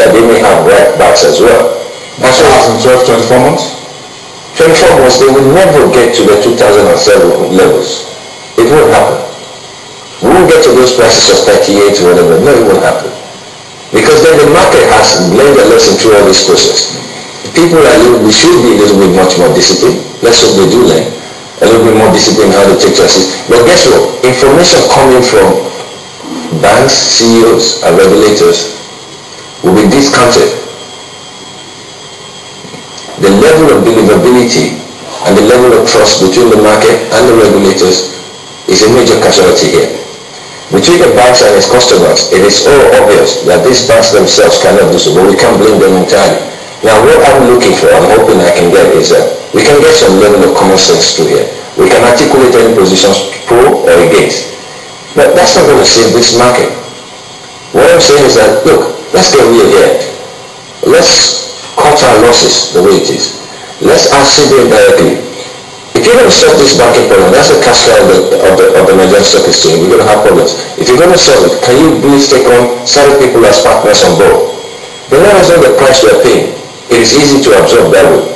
that they may have right backs as well. That's so in 12, 24 months? 24 months, they will never get to the 2007 levels. It won't happen. We won't get to those prices of 38 or whatever. No, it won't happen. Because then the market has learned a lesson through all this process. People are, we should be a little bit much more disciplined. Let's hope they do learn. A little bit more disciplined how to take choices. But guess what? Information coming from banks, CEOs, and regulators will be discounted. The level of believability and the level of trust between the market and the regulators is a major casualty here. Between the banks and its customers, it is all obvious that these banks themselves cannot do so, but we can't blame them entirely. Now what I'm looking for, I'm hoping I can get, is that we can get some level of common sense through here. We can articulate any positions pro or against. But that's not going to save this market. What I'm saying is that, look, let's get real here. Let's cut our losses the way it is. Let's ask CBN directly. If you're going to solve this banking problem, that's the cash cow of the Nigerian Stock Exchange. We're going to have problems. If you're going to solve it, can you please take on certain people as partners on board? Then let us know the price we're paying. It is easy to absorb that way.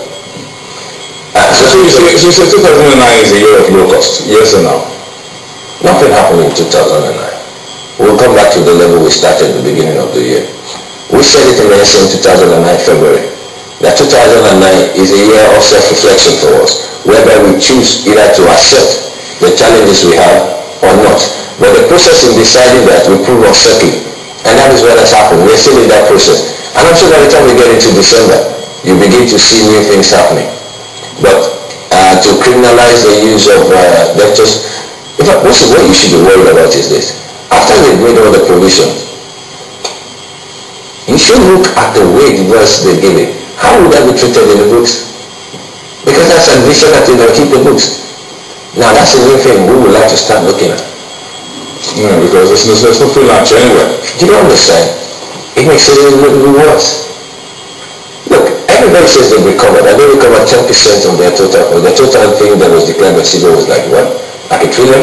So you say 2009 is a year of low cost, yes or no? Nothing happened in 2009. We'll come back to the level we started at the beginning of the year. We said it in the SM 2009 February, that 2009 is a year of self-reflection for us, whereby we choose either to accept the challenges we have or not. But the process in deciding that will prove uncertain, and that is what has happened. We're still in that process. And I'm sure by the time we get into December, you begin to see new things happening. But to criminalize the use of debtors, in fact, what you should be worried about is this. After they've made all the provisions, you should look at the way the verse they're giving. How would that be treated in the books? Because that's an addition that they don't keep the books. Now that's a new thing we would like to start looking at. Yeah, because there's no free lunch anywhere. Do you understand? It makes it a little worse. Look, everybody says they've recovered, and they recovered 10% of their total, or the total thing that was declared by CBO was like what? Like $1 trillion?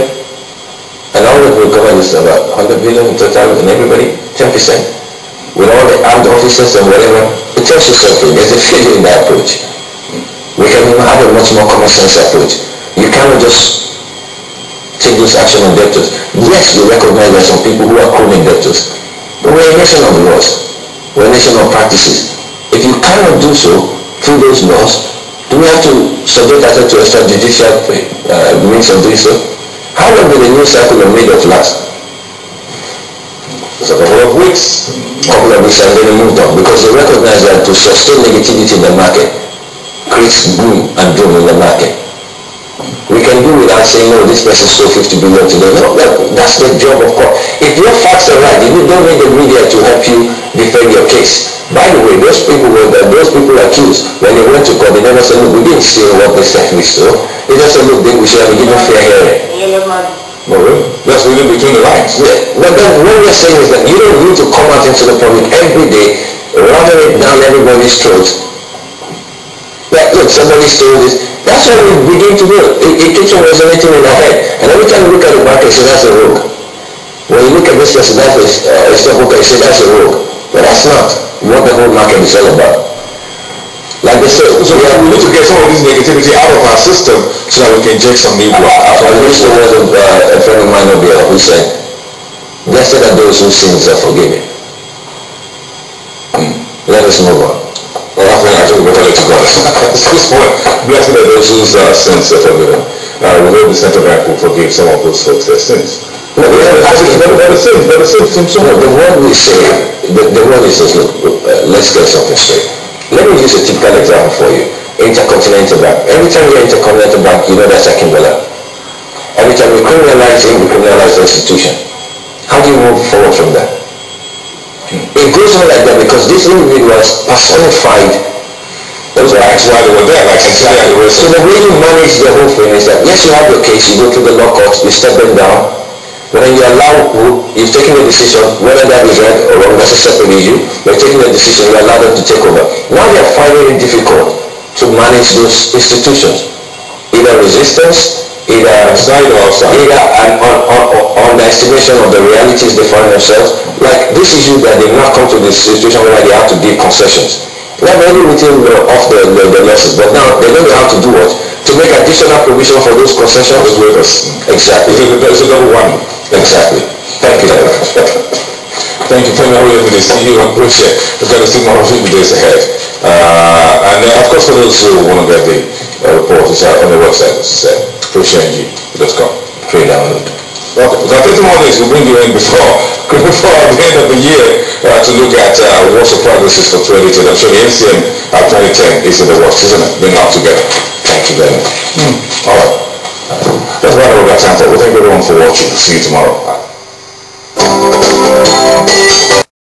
And all that recovered is about 100 billion in total, and everybody, 10%. With all the armed officers and whatever, it tells you something. There's a failure in that approach. We can have a much more common sense approach. You cannot just take those action on debtors. Yes, we recognize there are some people who are chronic debtors, but we're a nation of laws. We're a nation of practices. If you cannot do so through those laws, do we have to subject ourselves to extrajudicial means of doing so? How long will the news cycle of made-up last? It's a couple of weeks. And then they moved on, because they recognize that to sustain negativity in the market creates gloom and doom in the market. We can do without saying, no, this person sold 50 billion today. No, that's the job of course. If your facts are right, you don't need the media to help you defend your case. By the way, those people accused, when they went to court, they never said, look, we didn't say what they said we saw. They just said, look, we should have given fair hearing. No, really? That's reading between the lines. Yeah. But then what we're saying is that you don't need to come out into the public every day, ramming it down everybody's throats. That, look, somebody stole this. That's what we begin to do. It keeps on resonating in our head. And every time you look at the market, you say that's a rogue. When you look at this person, that's a stockbroker, you say that's a rogue. But that's not what the whole market is all about. Like they said, so we need to get some of this negativity out of our system so that we can inject some new blood. I wish there was a friend of mine over here who said, blessed are those whose sins are forgiven. Let us move on. Well, I think we better let you go. This point, blessed are those whose sins are forgiven. We hope the central bank will forgive some of those folks their sins. No, the word we say, the word is, look, let's get something straight. Let me use a typical example for you. Intercontinental Bank. Every time you Intercontinental Bank, you know that's a Kimberla. Every time we criminalize him, we criminalize the institution. How do you move forward from that? It goes on like that because these individuals personified those rights while they were there. So the way you manage the whole thing is that, yes, you have your case, you go to the law courts, you step them down. When you allow, you've taken a decision, whether that is right or wrong, that's a separate issue. You're taking a decision, you allow them to take over. Now they're finding it difficult to manage those institutions. Either resistance, either an underestimation of the realities they find themselves. like this issue that they've now come to this situation where they have to give concessions. They have already written off the losses, but now they're going to have to do what? To make additional provision for those concessions. Those waivers. Exactly. It's a double whammy. Exactly. Thank you. Thank you. Let me see you. I appreciate it. We've got to see more of the days ahead. Of course, for those who want to get the report, it's on the website, as I said, freeshange.com. Free download. Okay. Now, 30 more days will bring you in before the end of the year to look at what's the progress is for 2010. I'm sure the NCM 2010 is in the works, isn't it? Being knocked together. Thank you very much. All right. That's about all we got time for. Well, thank you everyone for watching. See you tomorrow.